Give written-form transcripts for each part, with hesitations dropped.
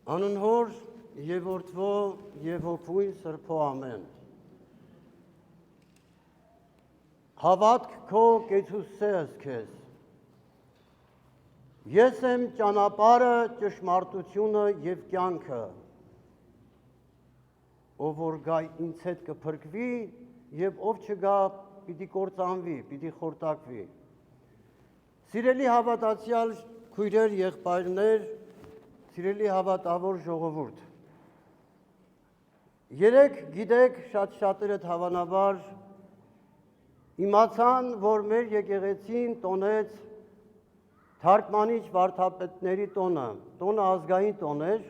Անունհոր եւ Որդվո եւ Հոգուին Սրբո ամեն։ Հավատք քո կեցուսես քեզ։ Ես եմ ճանապարհը, ճշմարտությունը եւ կյանքը։ Ով որ գա ինձ հետ կփրկվի եւ ով չգա պիտի կործանվի, պիտի խորտակվի։ Սիրելի հավատացյալ քույրեր, եղբայրներ, սիրելի հավատավոր ժողովուրդ։ Երեք գիտեք շատ-շատերը հավանաբար իմացան, որ մեր եկեղեցին տոնեց թարգմանիչ վարդապետների տոնը ազգային տոն էր,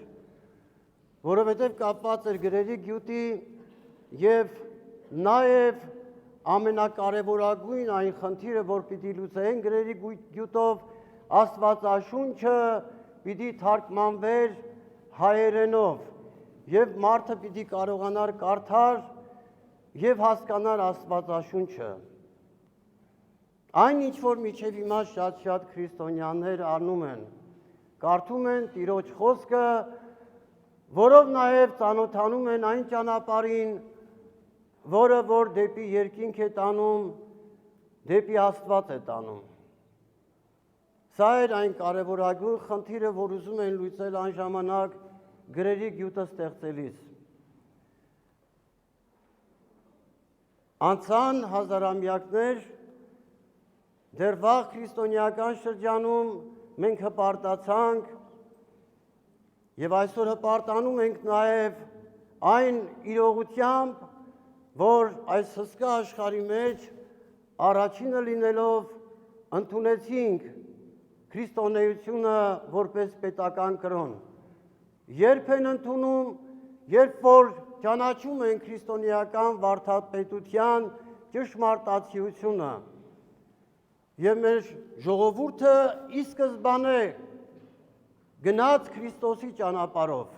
որովհետև կապված էր գրերի գյուտի եւ նաեւ ամենակարևորագույն այն խնդիրը, որ պիտի լուծեն գրերի գյուտով, Աստվածաշունչը պիտի թարգմանվեր հայերենով եւ մարդը պիտի կարողանար կարդալ եւ հասկանալ Աստվածաշունչը։ Այն ինչ որ միջև հիմա շատ քրիստոնյաներ անում են, կարդում են Տիրոջ խոսքը, որով նաեւ ծանոթանում են այն ճանապարհին, որը որ դեպի երկինք է տանում, դեպի Աստված է տանում։ Սա էր այն կարևորագույն խնդիրը, որ ուզում են լուծել այն ժամանակ գրերի գյուտը ստեղծելիս։ Անցան հազարամյակներ, դեռ վաղ քրիստոնեական շրջանում մենք հպարտացանք եւ այսօր հպարտանում ենք նաեւ այն իրողությամբ, որ այս հսկա աշխարհի մեջ առաջինը լինելով ընդունեցինք քրիստոնեությունը որպես պետական կրոն։ Երբ են ընդունում, երբ որ ճանաչում են քրիստոնեական վարդապետության ճշմարտացիությունը, եւ մեր ժողովուրդը ի սկզբանե գնաց Քրիստոսի ճանապարհով։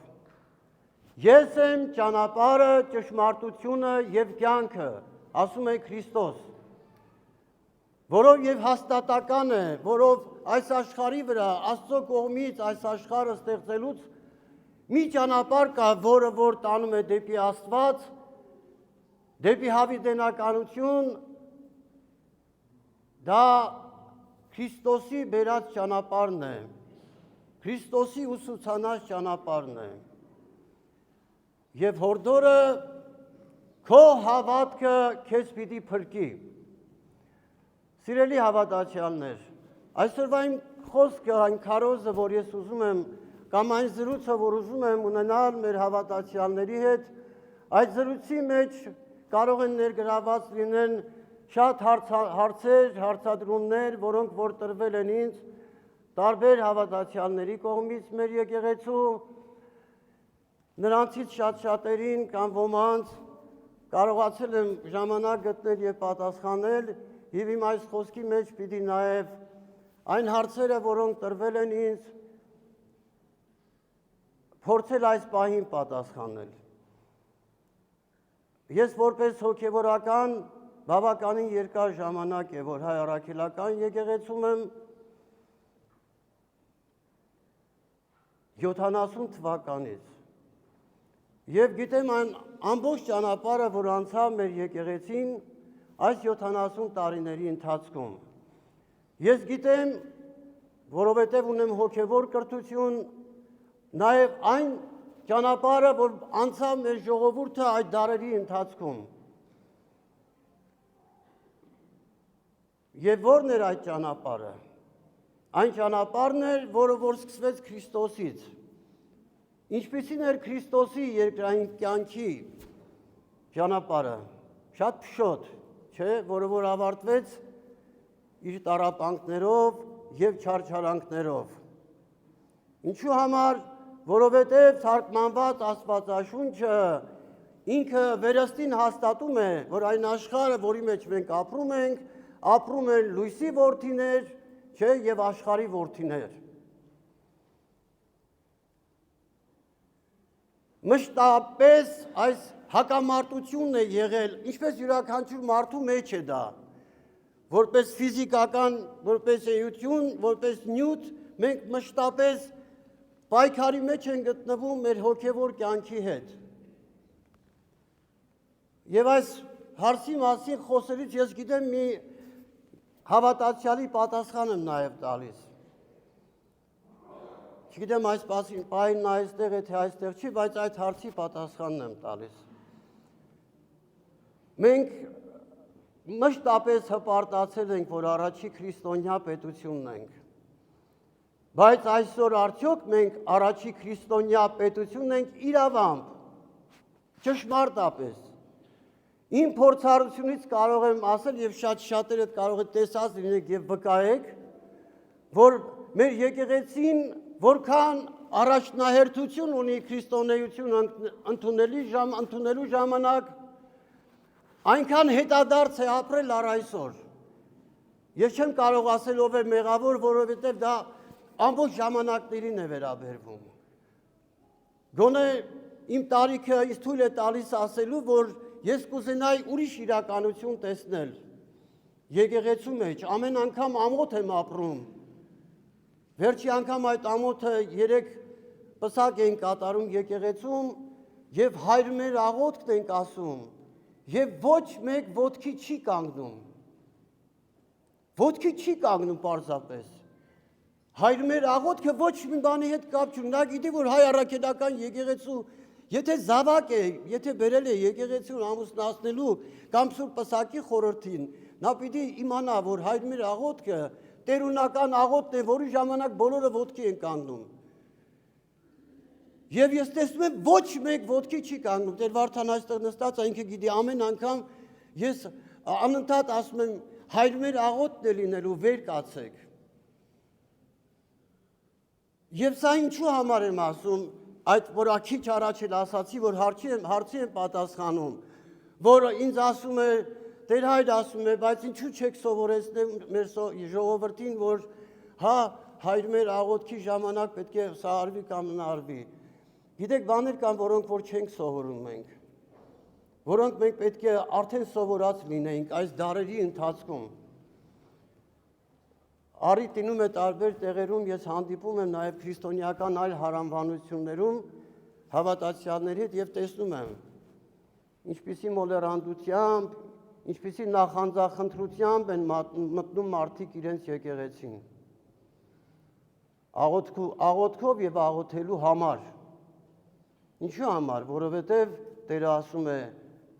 Ես եմ ճանապարհը, ճշմարտությունը եւ կյանքը, ասում է Քրիստոս, որով եւ հաստատական է, որով այս աշխարհի վրա Աստծո կողմից այս աշխարհը ստեղծելուց մի ճանապարհ կա, որը որ տանում է դեպի Աստված, դեպի հավիտենականություն, դա Քրիստոսի բերած ճանապարհն է, Քրիստոսի ուսուցանած ճանապարհն է։ Եվ հորդորը քո հավատքը քեզ պիտի փրկի։ Սիրելի հավատացյալներ, այսօրվա իմ խոսքը, այն քարոզը, որ ես ուզում եմ, կամ այն զրույցը, որ ուզում եմ ունենալ մեր հավատացյալների հետ, այդ զրույցի մեջ կարող են ներգրաված լինեն շատ հարցեր, հարցադրումներ, որոնք որ տրվել են ինձ տարբեր հավատացյալների կողմից մեր եկեղեցու, նրանցից շատ-շատերին կամ ոմանց կարողացել եմ ժամանակ գտնել եւ պատասխանել, եւ իմ այս խոսքի մեջ պիտի նաեւ այն հարցերը, որոնք տրվել են ինձ, փորձել այս պահին պատասխանել։ Ես որպես հոգևորական բավականին երկար ժամանակ է, որ հայ առաքելական եկեղեցում եմ 70 թվականից եւ գիտեմ այն ամբողջ ճանապարհը, որ անցավ մեր եկեղեցին այս 70 տարիների ընթացքում։ Ես գիտեմ, որովհետեւ ունեմ հոգևոր կրթություն, նաեւ այն ճանապարհը, որ անցավ մեր ժողովուրդը այդ դարերի ընթացքում։ Եվ ո՞րն էր այդ ճանապարհը։ Այն ճանապարհն էր, որը որ սկսվեց Քրիստոսից։ Ինչպիսին էր Քրիստոսի երկրային կյանքի ճանապարհը։ Շատ փշոտ, չէ, որը որ ավարտվեց իր տառապանքներով եւ չարչարանքներով։ Ինչու համար, որովհետեւ թարգմանված Աստվածաշունչը ինքը վերստին հաստատում է, որ այն աշխարհը, որի մեջ մենք ապրում ենք, ապրում են լույսի որդիներ, չէ, եւ աշխարհի որդիներ։ Մշտապես այս հակամարտությունն է եղել, ինչպես յուրաքանչյուր մարդու մեջ է դա, որպես ֆիզիկական, որպես էություն, որպես նյութ, մենք մշտապես պայքարի մեջ են գտնվում մեր հոգևոր կյանքի հետ։ Եվ այս հարցի մասին խոսելուց ես գիտեմ մի հավատացյալի պատասխան եմ նաև տալիս։ Չգիտեմ այս պահին նա այստեղ է, թե այստեղ չի, բայց այդ հարցի պատասխանն եմ տալիս։ Մենք մշտապես հպարտացել ենք, որ առաջի քրիստոնյա պետությունն ենք։ Բայց այսօր արդյոք մենք առաջի քրիստոնյա պետությունն ենք իրավամբ, ճշմարտապես։ Իմ փորձառությունից կարող եմ ասել եւ շատերը կարող եք տեսած լինեք եւ վկայեք, որ մեր եկեղեցին որքան առաջնահերթություն ունի քրիստոնեություն ընդունելու ժամանակ, այնքան հետադարձ է ապրել առ այսօր։ Ես չեմ կարող ասել ով է մեղավոր, որովհետեւ դա ամբողջ ժամանակներին է վերաբերվում։ Գոնե իմ տարիքը ինձ թույլ է տալիս ասելու, որ ես կուզենայի ուրիշ իրականություն տեսնել եկեղեցու մեջ, ամեն անգամ ամոթ եմ ապրում։ Վերջի անգամ այդ ամոթը 3 պսակ ենք կատարում եկեղեցում եւ հայր մեր աղոթքն ենք ասում եւ ոչ մեկ ոտքի չի կանգնում։ Ոտքի չի կանգնում պարզապես։ Հայր մեր աղոթքը ոչ մի բանի հետ կապ չունի։ Նա գիտի, որ հայ առաքելական եկեղեցու եթե զավակ է, եթե բերել է եկեղեցուն ամուսնացնելու կամ Սուրբ Պսակի խորհրդին, նա պիտի իմանա, որ հայր մեր աղոթքը տերունական աղոթն է, որի ժամանակ բոլորը ոտքի են կանգնում։ Եվ ես տեսնում եմ ոչ մեկ ոտքի չի կանգնում։ Տեր Վարդան այստեղ նստած ինքը գիտի ամեն անգամ ես անընդհատ ասում եմ հայր մեր աղոթն է լինելու, վեր կացեք։ Եվ սա ինչու համար եմ ասում, այդ որ քիչ առաջ էլ ասացի, որ հարցի եմ պատասխանում, որ ինձ ասում է, Տեր հայր ասում է, բայց ինչու չեք սովորեցնել մեր ժողովրդին, որ հա հայր մեր աղոթքի ժամանակ պետք է սա արվի կամ նա արվի։ Գիտեք, բաներ կան, որոնք որ չենք սովորում մենք, որոնք մենք պետք է արդեն սովորած լինեինք այս դարերի ընթացքում։ Առիթինում է տարբեր տեղերում ես հանդիպում եմ նաև քրիստոնեական այլ հարանվանություններում հավատացյալների հետ եւ տեսնում եմ ինչպիսի մոլեռանդությամբ, ինչպիսի նախանձախնդրությամբ են մտնում մարդիկ իրենց եկեղեցին։ Աղոթքով եւ աղոթելու համար։ Ինչու համար, որովհետեւ Տերը ասում է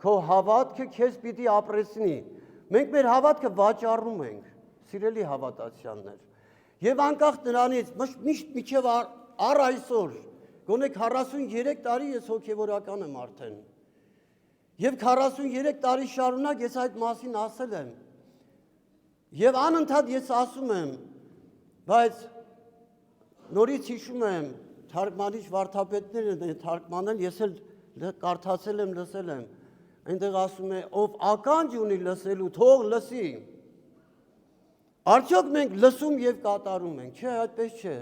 քո հավատքը քեզ պիտի ապրեցնի։ Մենք մեր հավատքը վաճառում ենք, սիրելի հավատացյալներ։ Եվ անկախ նրանից միշտ միջև առ այսօր, գոնե 43 տարի ես հոգևորական եմ արդեն։ Եվ 43 տարի շարունակ ես այդ մասին ասել եմ։ Եվ անընդհատ ես ասում եմ, բայց նորից հիշում եմ, թարգմանիչ վարդապետներն են թարգմանել, ես էլ կարդացել եմ, լսել եմ։ Այնտեղ ասում է, ով ականջ ունի լսելու, թող լսի։ Արդյոք մենք լսում եւ կատարում ենք, չէ, այդպես չէ։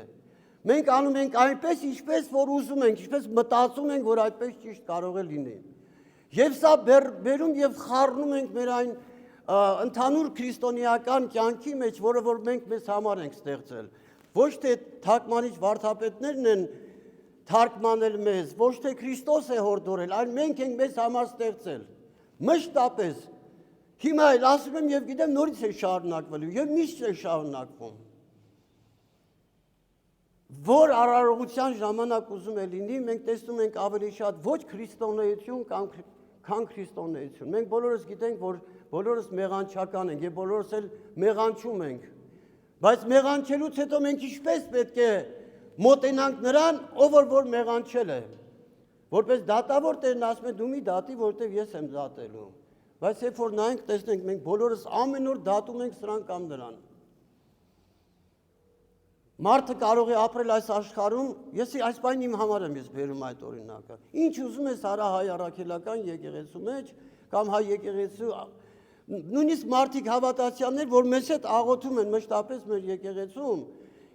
Մենք անում ենք այնպես, ինչպես որ ուզում ենք, ինչպես մտածում ենք, որ այդպես ճիշտ կարող է լինի։ Եվ սա բերում եւ խառնում ենք մեր այն ընդհանուր քրիստոնեական կյանքի մեջ, որը որ մենք մեզ համար ենք ստեղծել։ Ոչ թե թարգմանիչ վարդապետներն են թարգմանել մեզ, ոչ թե Քրիստոս է հորդորել, այլ մենք ենք մեզ համար ստեղծել։ Մշտապես։ Հիմա էլ ասում եմ եւ գիտեմ նորից է շարունակվելու եւ միշտ է շարունակվում։ Որ արարողության ժամանակ ուզում է լինի, մենք տեսնում ենք ավելի շատ ոչ քրիստոնեություն կամ քան քրիստոնեություն։ Մենք բոլորս գիտենք, որ բոլորս մեղանչական ենք եւ բոլորս էլ մեղանչում ենք։ Բայց մեղանչելուց հետո մենք ինչպես պետք է մոտենանք նրան, ով որ մեղանչել է։ Որպես դատավոր Տերն ասում է դու մի դատի, որտեվ ես եմ դատելու։ Բայց երբ որ նայենք, տեսնենք, մենք բոլորս ամեն օր դատում ենք սրան կամ նրան։ Մարդը կարող է ապրել այս աշխարհում, ես այս բանը իմ համար եմ ես բերում այդ օրինակը։ Ինչ ուզում ես արա հայ առաքելական եկեղեցու մեջ կամ հայ եկեղեցու նույնիսկ մարդիկ հավատացյալներ, որ մեզ հետ աղոթում են մշտապես մեր եկեղեցում,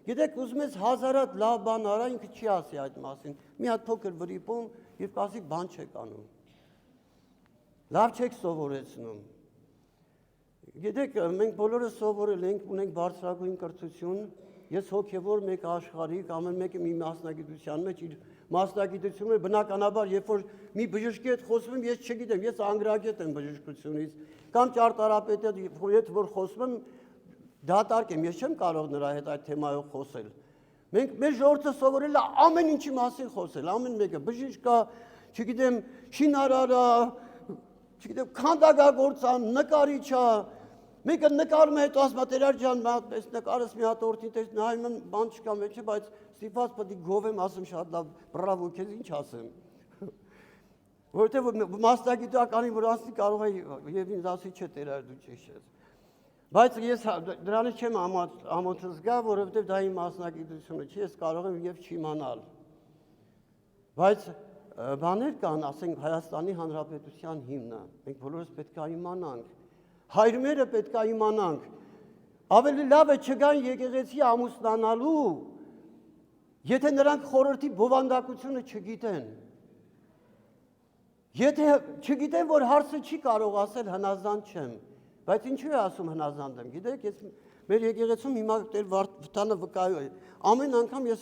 գիտեք, ուզում ես հազարատ լավ բան արա, ինքը չի ասի այդ մասին։ Մի հատ փոքր վրիպում եւ կասի բան չեք անում։ Լավ չեք սովորեցնում։ Գիտեք, մենք բոլորը սովորել ենք, ունենք բարձրագույն կրթություն ես հոգևոր մեկ աշխարհիկ, ամեն մեկը մի մասնագիտության մեջ իր մասնագիտությունը բնականաբար, երբ որ մի բժշկի հետ խոսում եմ, ես չգիտեմ, ես անգրագետ եմ բժշկությունից, կամ ճարտարապետ հետ որ խոսում եմ, դատարկ եմ, ես չեմ կարող նրա հետ այդ թեմայով խոսել։ Մենք մեր ժողովուրդը սովորել է ամեն ինչի մասին խոսել, ամեն մեկը բժիշկ է, չգիտեմ, շինարար է, չգիտեմ, քանդակագործան, նկարիչ է, մեկը նկարում է, հետո ասում է Տերար ջան, այս նկարս մի հատ օրդին տես նայում եմ, բան չկա մեջը, բայց ստիպված պետք է գովեմ, ասեմ շատ լավ, բրավո, քեզ ինչ ասեմ։ Որովհետև մասնագիտականի որ ասի կարող է եւ ինձ ասի չէ Տերար դու ճիշտ ես։ Բայց ես դրանից չեմ ամոթ զգա, որովհետև դա իմ մասնագիտությունը չի, ես կարող եմ եւ չիմանալ։ Բայց բաներ կան, ասենք Հայաստանի Հանրապետության հիմնը, մենք բոլորս պետք է իմանանք, հայրմերը պետք է իմանանք, ավելի լավ է չգան եկեղեցի ամուսնանալու, եթե նրանք խորհրդի բովանդակությունը չգիտեն, եթե չգիտեն, որ հարցը չի կարող ասել հնազանդ չեմ, բայց ինչու է ասում հնազանդ եմ, գիտեք, ես մեր եկեղեցում հիմա Տեր Վարդանը վկայում է, ամեն անգամ ես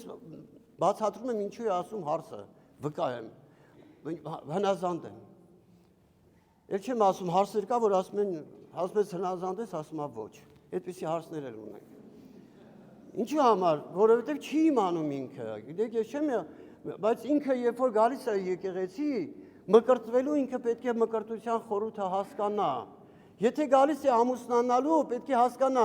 բացատրում եմ ինչու է ասում հարցը, վկա եմ, հնազանդ եմ, էլ չեմ ասում հարցեր կա, որ ասում ես հնազանդ ես, ասում է ոչ, այդպիսի հարցներ էլ ունենք, ինչու համար, որովհետև չի իմանում ինքը, գիտեք, ես չեմ, բայց ինքը երբ որ գալիս է եկեղեցի, մկրտվելու ինքը պետք է մկրտության խորհուրդը հասկանա, եթե գալիս է ամուսնանալու, պետք է հասկանա,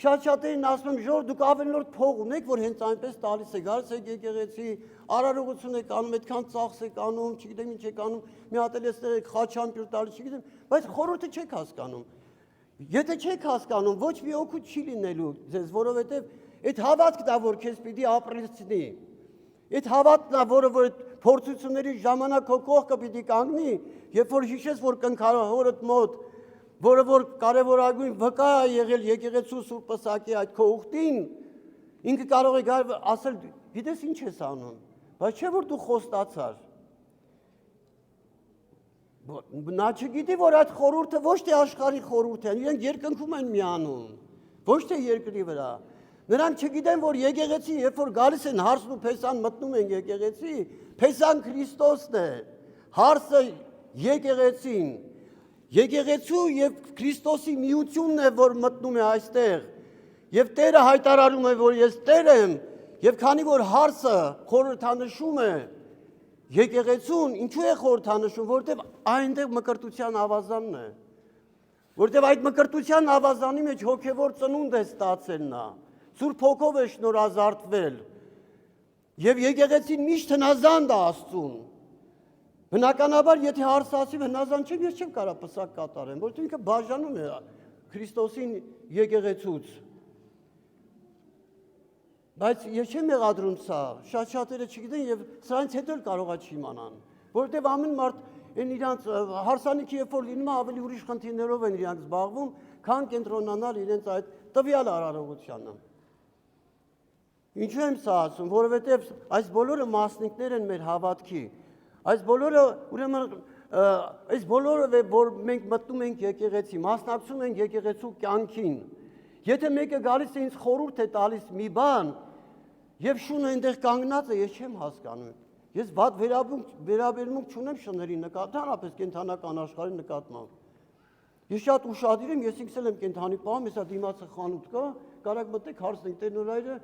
շատ-շատերին ասում եմ, ժողովուրդ դուք ավելորդ փող ունեք, որ հենց այնպես տալիս է, գալիս եք եկեղեցի, արարողություն եք անում, այդքան ծախս եք անում, չգիտեմ ինչ եք անում, մի հատ էլ էստեղ եք խաչամբյուր տալիս, չգիտեմ, բայց խորհուրդը չեք հասկանում։ Եթե չեք հասկանում, ոչ մի օգուտ չի լինելու ձեզ, որովհետև այդ հավատքն է, որ քեզ պիտի ապրեցնի։ Այդ հավատքն է, որը փորձությունների ժամանակ քո կողքը պիտի կանգնի, երբ որ հիշես, որ կնքարահորդ մոտ, որը որ կարևորագույն վկա է եղել եկեղեցու Սուրբ Պսակի այդ քո ուխտին, ինքը կարող է գալ ասել, գիտես ինչ ես անում, բայց չէ որ դու խոստացար։ Նա չգիտի, որ այդ խորհուրդը ոչ թե աշխարհի խորհուրդ է, իրենք երկնքում են միանում, ոչ թե երկրի վրա։ Նրանք չգիտեն, որ եկեղեցի, երբ որ գալիս են հարսն ու փեսան մտնում են եկեղեցի, փեսան Քրիստոսն է, հարսը եկեղեցին, եկեղեցու եւ Քրիստոսի միությունն է, որ մտնում է այստեղ, եւ Տերը հայտարարում է, որ ես Տեր եմ, եւ քանի որ հարսը խորհրդանշում է եկեղեցուն, ինչու է խորհրդանշում, որովհետեւ այնտեղ մկրտության ավազանն է, որովհետեւ այդ մկրտության ավազանի մեջ հոգեվոր ծնունդ է ստացել նա, Սուրբ Հոգով է շնորհազարդվել, եւ եկեղեցին միշտ հնազանդ է Աստծուն։ Բնականաբար, եթե հարցը ասի հնազանդ չեմ, ես չեմ կարող պսակ կատարեմ, որովհետեւ ինքը բաժանում է Քրիստոսին եկեղեցուց։ Բայց ես չեմ մեղադրում սա, շատ-շատերը չգիտեն եւ սրանից հետո էլ կարող է չիմանան, որովհետեւ ամեն մարդ այն իրանց հարսանիքի երբ որ լինում է ավելի ուրիշ խնդիրներով են իրանք զբաղվում, քան կենտրոնանալ իրենց այդ տվյալ արարողությանը։ Ինչու եմ սա ասում, որովհետեւ այս բոլորը մասնիկներ են մեր հավատքի, այս բոլորը ուրեմն այս բոլորը որ մենք մտնում ենք եկեղեցի, մասնակցում ենք եկեղեցու կյանքին, եթե մեկը գալիս է ինձ խորհուրդ է տալիս մի բան, եւ շունը այնտեղ կանգնած է, ես չեմ հասկանում։ Ես վատ վերաբերմունք չունեմ շների նկատմամբ, կենթանական աշխարհի նկատմամբ։ Ես շատ ուշադիր եմ, ես ինքս էլ եմ կենթանի պահում, հեսա դիմացը խանութ կա, կարակ մտեք հարցնենք, տերնորայրը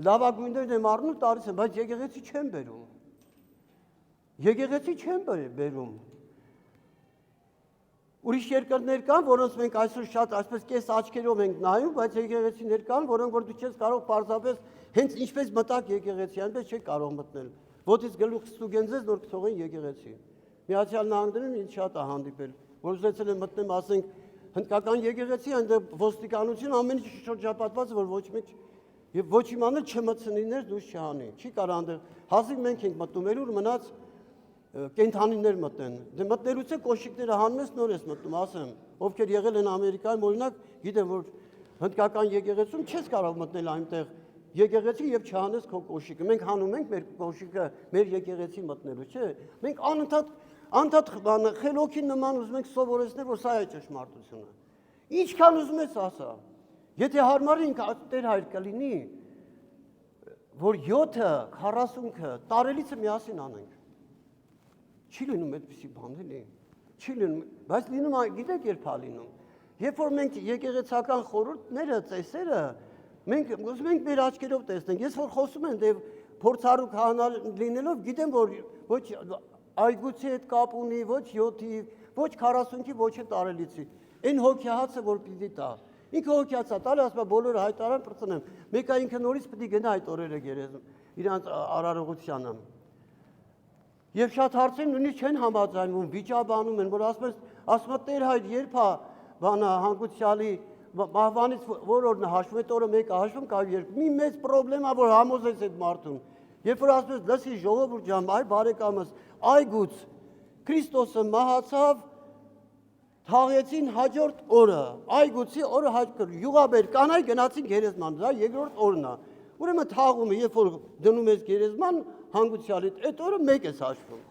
լավագույններն եմ առնում, տալիս եմ, բայց եկեղեցի չեմ բերում։ Եկեղեցի չեմ բերում։ Ուրիշ երկրներ կան, որոնց մենք այսօր շատ այսպես կես աչքերով ենք նայում, բայց եկեղեցիներ կան, որոնք որ դու չես կարող պարզապես հենց ինչպես մտակ եկեղեցի, այնպես չեք կարող մտնել։ Ոտից գլուխ ստուգենձես, որ կթողեն եկեղեցի։ Միացյալ Նահանգներում ինձ շատ է հանդիպել, որ ուզեցել եմ մտնեմ, ասենք, հնդկական եկեղեցի, այնտեղ ոստիկանություն ամեն ինչ շրջապատված, որ ոչ մեկ եւ ոչ իմանալ չմտցնիներ դուրս չանի։ Չի կարող այնտեղ հազիվ մենք ենք մտնում, ելուր մնաց կենթանիներ մտնեն։ Դե մտնելուց է կոշիկները հանում ես նոր ես մտնում, ասեմ, ովքեր եղել են Ամերիկայում, օրինակ, գիտեմ, որ հնդկական եկեղեցում չես կարող մտնել այնտեղ եկեղեցի եւ չհանես քո կոշիկը։ Մենք հանում ենք մեր կոշիկը մեր եկեղեցի մտնելու, չէ՞։ Մենք անընդհատ խելոքի նման ուզում ենք սովորեցնել, որ սա է ճշմարտությունը։ Ինչքան ուզում ես ասա։ Եթե հարմարին Տեր հայր կլինի, որ 7-ը, 40-ը տարելիցը միասին անենք։ Չի լինում այդպիսի բան էլի։ Չի լինում, բայց լինում է, գիտեք երբ է լինում։ Երբ որ մենք եկեղեցական խորհուրդները, ծեսերը, մենք ուզում ենք մեր աչքերով տեսնենք։ Ես որ խոսում եմ, դե փորձառու քահանա լինելով, գիտեմ որ ոչ այգուցի հետ կապ ունի, ոչ 7-ի, ոչ 40-ի, ոչ տարելիցի։ Այն հոգյահացը որ պիտի տա։ Ինքը հոգյացա տալը, ասում է բոլորը հայտարարան պրծնեմ։ Մեկը ինքը նորից պիտի գնա այդ օրերը գերեզում, իրանց արարողությանը։ Եվ շատ հարցեր նույնիսկ չեն համաձայնվում, վիճաբանում են, որ ասում է Տեր հայր, երբ է բանա հանգուցյալի մահվանից որ օրն է հաշվում, այդ օրը մեկը հաշվում կա երկու։ Մի մեծ պրոբլեմ է, որ համոզեց այդ մարդուն։ Երբ որ ասում ես, լսի ժողովուրդ ջան, այ բարեկամս, այգուց Քրիստոսը մահացավ, թաղեցին հաջորդ օրը, այգուցի օրը հաջորդ յուղաբեր կանայք գնացին գերեզման, դա երկրորդ օրն է։ Ուրեմն թաղումը, երբ որ դնում ես գերեզման հանգուցյալիդ, այդ օրը մեկ ես հաշվում։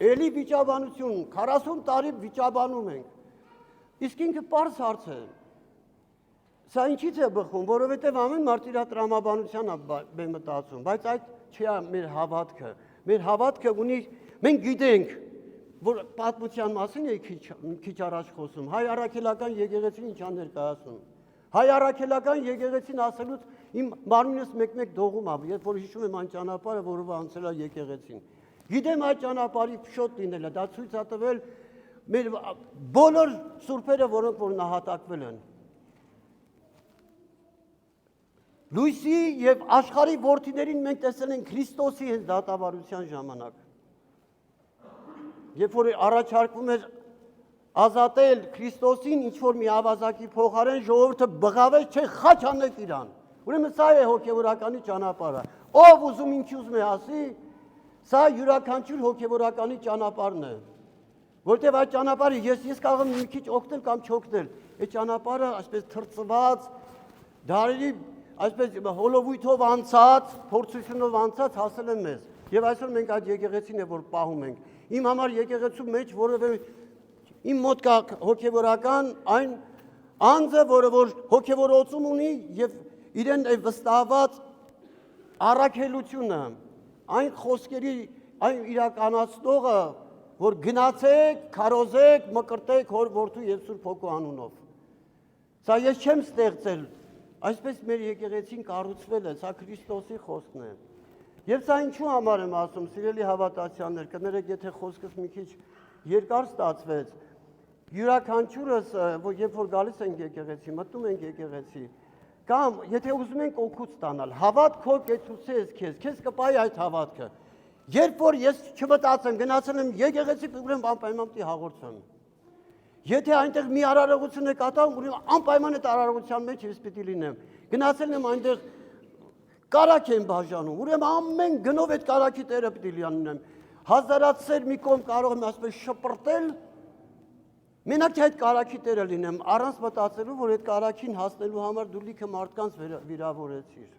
Էլի վիճաբանություն, 40 տարի վիճաբանում ենք։ Իսկ ինքը պարզ հարց է։ Սա ինչից է բխում, որովհետև ամեն մարդ իր տրամաբանության է մտածում, բայց այդ չի մեր հավատքը։ Մեր հավատքը ունի, մենք գիտենք, որ պատմության մասին է քիչ առաջ խոսում, հայ առաքելական եկեղեցին ինչ է ներկայացնում։ Հայ առաքելական եկեղեցին ասելուց իմ մարմինս մեկ-մեկ դողում է, երբ որ հիշում եմ այն ճանապարհը, որով անցել է եկեղեցին։ Գիտեմ այդ ճանապարհի փշոտ լինելը, դա ցույց է տվել մեր բոլոր սուրբերը, որոնք որ նահատակվել են։ Լույսի եւ աշխարհի որդիներին մենք տեսել ենք Քրիստոսի հենց դատավարության ժամանակ։ Երբ որ առաջարկվում էր ազատել Քրիստոսին ինչ-որ մի ավազակի փոխարեն, ժողովուրդը բղավեց, չէ, խաչ անեք իրան։ Ուրեմն սա է հոգևորականի ճանապարհը։ Ով ուզում ինչ ուզում է ասի, սա յուրաքանչյուր հոգևորականի ճանապարհն է։ Որտեւ այդ ճանապարհը ես կարող եմ մի քիչ օգնել կամ չօգնել։ Այդ ճանապարհը այսպես թրծված, դարերի այսպես հոլովույթով անցած, փորձությունով անցած հասել են մեզ։ Եվ այսօր մենք այդ եկեղեցին է որ պահում ենք։ Իմ համար եկեղեցու մեջ որևէ իմ մոտ կա հոգևորական այն անձը, որը որ հոգևորոցում ունի եւ իրեն վստահված առաքելությունը, այն խոսքերի, այն իրականացնողը, որ գնացեք, քարոզեք, մկրտեք հոր որդու եւ Սուրբ Հոգու անունով։ Սա ես չեմ ստեղծել, այսպես մեր եկեղեցին կառուցվել է, սա Քրիստոսի խոսքն է։ Եվ սա ինչու համար եմ ասում, սիրելի հավատացյալներ, կներեք, եթե խոսքս մի քիչ երկար ստացվեց, յուրաքանչյուրս, երբ որ գալիս ենք եկեղեցի, մտնում ենք եկեղեցի, կամ եթե ուզում ենք օգուտ ստանալ, հավատք քո կեցուցես քեզ կպայի այդ հավատքը։ Երբ որ ես չմտածեմ, գնացել եմ եկեղեցի, ուրեմն անպայման պիտի հաղորդեմ։ Եթե այնտեղ մի արարողություն է կատարվում, ուրեմն անպայման այդ արարողության մեջ ես պիտի լինեմ։ Գնացել եմ այնտեղ կարակ եմ բաժանում, ուրեմն ամեն գնով այդ կարակի տերը պիտի լինեմ։ Հազարացեր մի կողմ կարող եմ ասպես շպրտել, մենակ այդ կարակի տերը լինեմ, առանց մտածելու, որ այդ կարակին հասնելու համար դու լիքը մարդկանց վիրավորեցիր։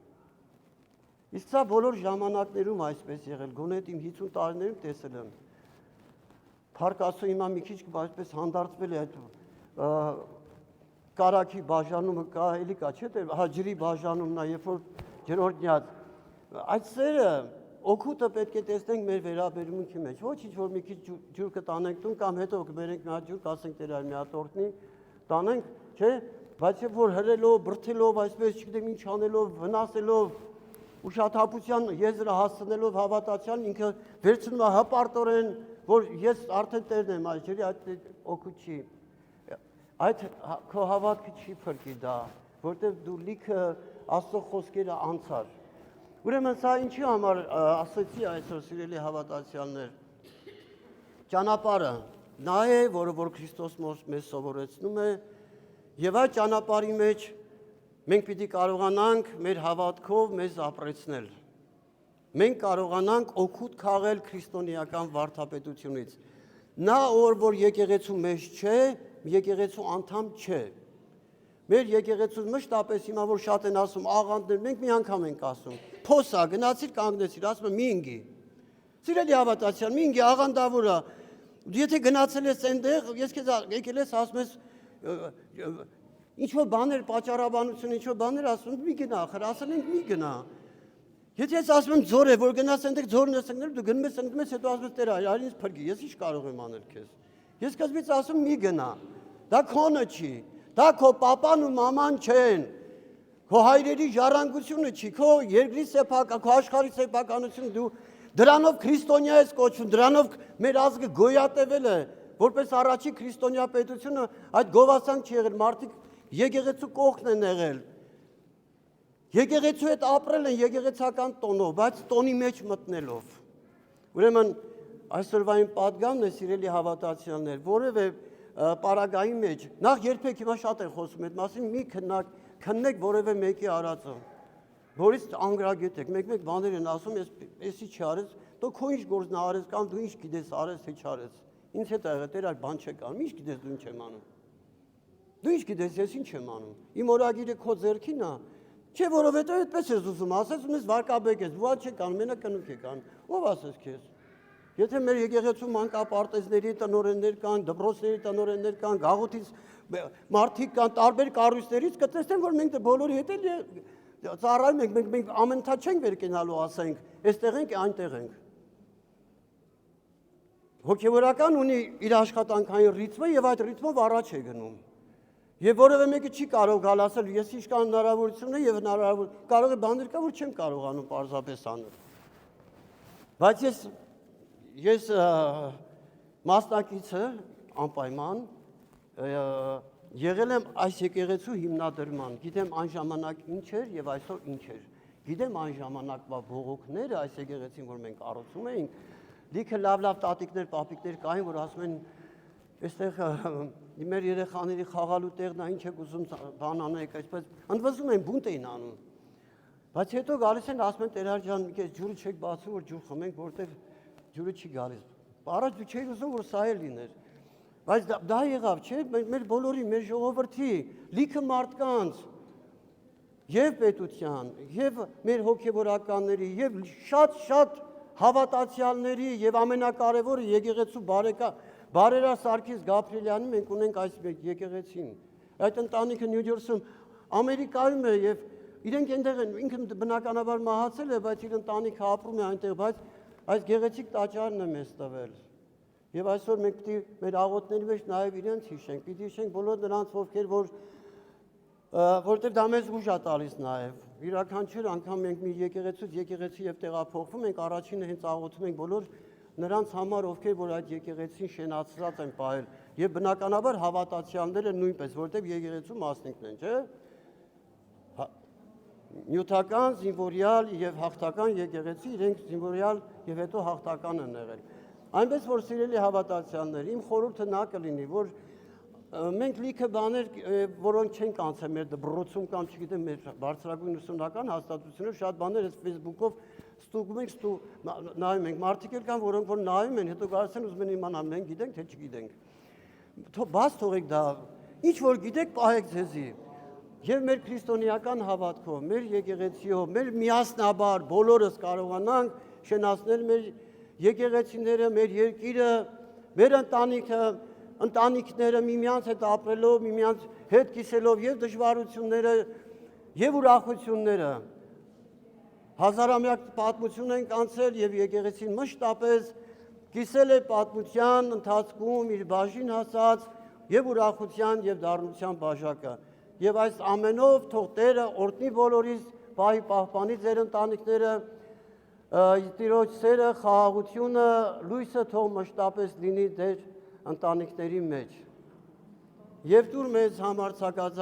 Իսկ սա բոլոր ժամանակներում այսպես եղել, գոնե իմ 50 տարիներում տեսել եմ։ Փառք Աստծո, հիմա մի քիչ այսպես հանդարտվել է այդ կարակի բաժանումը կա, էլի կա, չէ՞, ջրի բաժանումն է, երբ որ ջրօրհնյաց։ Այդ սերը օգուտը պետք է տեսնենք մեր վերաբերմունքի մեջ, ոչ ինչ որ մի քիչ ջուր կտանենք տուն կամ հետո կբերենք մի հատ ջուր, կասենք Տեր այլ մի հատ օրհնի, տանենք, չէ՞, բայց երբ որ հրելով, բրթելով, այսպես չգիտեմ ինչ անելով, վնասելով, ուշաթափության եզրը հասցնելով հավատացյալ ինքը վերցնում է հպարտորեն, որ ես արդեն Տերն եմ, այս ջրի այդ օգուտ չի։ Այդ քո հավատքը չի փրկի դա, որտեղ դու լիքը Աստծո խոսքերը անցար։ Ուրեմն սա ինչի համար ասեցի այսօր սիրելի հավատացյալներ, ճանապարհը նա է, որ Քրիստոս մեզ սովորեցնում է, եւ այդ ճանապարհի մեջ մենք պիտի կարողանանք մեր հավատքով մեզ ապրեցնել։ Մենք կարողանանք օգուտ քաղել քրիստոնեական վարդապետությունից։ Նա որ եկեղեցու մեջ չէ, եկեղեցու անդամ չէ։ Մեր եկեղեցու մշտապես հիմա որ շատ են ասում աղանդներ, մենք մի անգամ ենք ասում, փոսա, գնացիր կանգնեցիր, ասում եմ մի ինգի։ Սիրելի հավատացյալ, մի ինգի աղանդավոր է։ Եթե գնացել ես այնտեղ, ես քեզ եկել ես ասում ես ինչ որ բաներ, պատճառաբանություն, ինչ որ բաներ ասում, մի գնա, ասել ենք մի գնա։ Եթե ես ասում եմ ձոր է, որ գնաս այնտեղ ձորն ես ընկնել, դու գնում ես ընկնում ես, հետո ասում ես Տեր, այլ ինձ փրկի, ես ինչ կարող եմ անել քեզ։ Ես սկզբից ասում մի գնա։ Դա քոնը չի, դա քո papan ու maman չեն։ Քո հայրերի ժառանգությունը չի, քո երկրի սեփական, քո աշխարհի սեփականությունը դու դրանով քրիստոնյա ես կոչվում, դրանով մեր ազգը գոյատևել է, որպես առաջի քրիստոնյա պետությունը այդ գովասանք չի եղել, մարդիկ եկեղեցու կողքն են եղել։ Եկեղեցու հետ ապրել են եկեղեցական տոնով, բայց տոնի մեջ մտնելով։ Ուրեմն այսօրվա իմ պատգամն է, սիրելի հավատացյալներ, որևէ պարագայի մեջ, նախ երբեք հիմա շատ են խոսում այդ մասին, մի քննեք որևէ մեկի արածը, որից անգրագետ եք, մեկ բաներ են ասում, էսի չարես, դու քո ինչ գործն արես կամ դու ինչ գիտես արես, թե չարես։ Ինձ հետ աղա Տեր այլ բան չեք անում, ինչ գիտես դու ինչ եմ անում։ Դու ինչ գիտես, ես ինչ եմ անում։ Իմ օրագիրը քո ձեռքին է։ Չէ, որովհետև այդպես ես ուզում, ասես ունես վարկաբեկ ես, դու չեք անում, մենակ կնուկ եք անում։ Ո՞վ ասես քեզ։ Եթե մեր եկեղեցու մանկապարտեզների տնօրեններ կան, դպրոցների տնօրեններ կան, գաղութից մարդիկ կան, տարբեր կառույցներից կտեսնեն, որ մենք բոլորի հետ էլ ծառայում ենք, մենք ամենթա չենք վեր կենալու ասենք, այստեղ ենք, այնտեղ ենք։ Հոգևորական ունի իր աշխատանքային ռիթմը եւ այդ ռիթմով առաջ է գնում։ Եվ որևէ մեկը չի կարող գալ ասել, ես ինչքան հնարավորություն է եւ հնարավոր կարող է բաներ կա, որ չեմ կարողանում պարզապես անել։ Բայց ես մասնակիցը անպայման եղել եմ այս եկեղեցու հիմնադրման, գիտեմ այն ժամանակ ինչ էր եւ այսօր ինչ էր։ Գիտեմ այն ժամանակվա բողոքները այս եկեղեցին, որ մենք կառուցում էինք, լիքը լավ տատիկներ, պապիկներ կային, որ ասում են այստեղ մեր երեխաների խաղալու տեղն է, ինչ եք ուզում բան անեք, այսպես ընդվզում են բունտ էին անում։ Բայց հետո գալիս են ասում են Տեր ջան, մի քիչ ջուրը չեք բացում, որ ջուր խմենք, որտեղ ջուրը չի գալիս։ Առաջ դու չէիր ուզում, որ սա էլ լիներ։ Բայց դա եղավ, չէ՞, մեր բոլորի, մեր ժողովրդի, լիքը մարդկանց եւ պետության, եւ մեր հոգեվորականների, եւ շատ հավատացյալների եւ ամենակարևորը եկեղեցու բարերար Սարգիս Գաբրիելյանի մենք ունենք այս եկեղեցին։ Այդ ընտանիքը Նյու Ջերսիում Ամերիկայում է եւ իրենք այնտեղ են, ինքը բնականաբար մահացել է, բայց իր ընտանիքը ապրում է այնտեղ, բայց այս գեղեցիկ տաճարն է մեզ տվել։ Եվ այսօր մենք պիտի մեր աղոթների մեջ նաև իրենց հիշենք, պիտի հիշենք բոլոր նրանց ովքեր որտեղ դա մեզ ուժ է տալիս նաև։ Յուրաքանչյուր անգամ մենք մի եկեղեցուց եկեղեցի եւ տեղափոխվում ենք, առաջինը հենց աղոթում ենք բոլոր նրանց համար, ովքեր որ այդ եկեղեցին շենացած են պահել, եւ բնականաբար հավատացյալները նույնպես, որտեղ եկեղեցու մասնիկն են, չէ՞։ Նյութական, զինվորյալ եւ հաղթական եկեղեցի, իրենք զինվորյալ եւ հետո հաղթական են եղել։ Այնպես որ սիրելի հավատացյալներ, իմ խորհուրդը նա կլինի, որ մենք լիքը բաներ, որոնք չենք անցել մեր դպրոցում կամ չգիտեմ մեր բարձրագույն ուսումնական հաստատությունով, շատ բաներ այս Facebook-ով ստուգում ենք, նայում ենք, մարդիկ էլ կան, որոնք որ նայում են, հետո գալիս են ուզում են իմանալ, մենք գիտենք թե չգիտենք։ Բաց թողեք դա, ինչ որ գիտեք, պահեք ձեզի։ Եվ մեր քրիստոնեական հավատքով, մեր եկեղեցիով, մեր միասնաբար բոլորս կարողանանք շենացնել մեր եկեղեցիները, մեր երկիրը, մեր ընտանիքները միմյանց հետ ապրելով, միմյանց հետ կիսելով եւ դժվարությունները եւ ուրախությունները։ Հազարամյակ պատմություն ենք անցել եւ եկեղեցին մշտապես կիսել է պատմության ընթացքում իր բաժին հասած եւ ուրախության եւ դառնության բաժակը։ Եվ այս ամենով թող Տերը օրհնի բոլորիս, պահի պահպանի ձեր ընտանիքները, Տիրոջ սերը, խաղաղությունը, լույսը թող մշտապես լինի ձեր ընտանիքների մեջ։ Եվ դուր մեզ համարձակած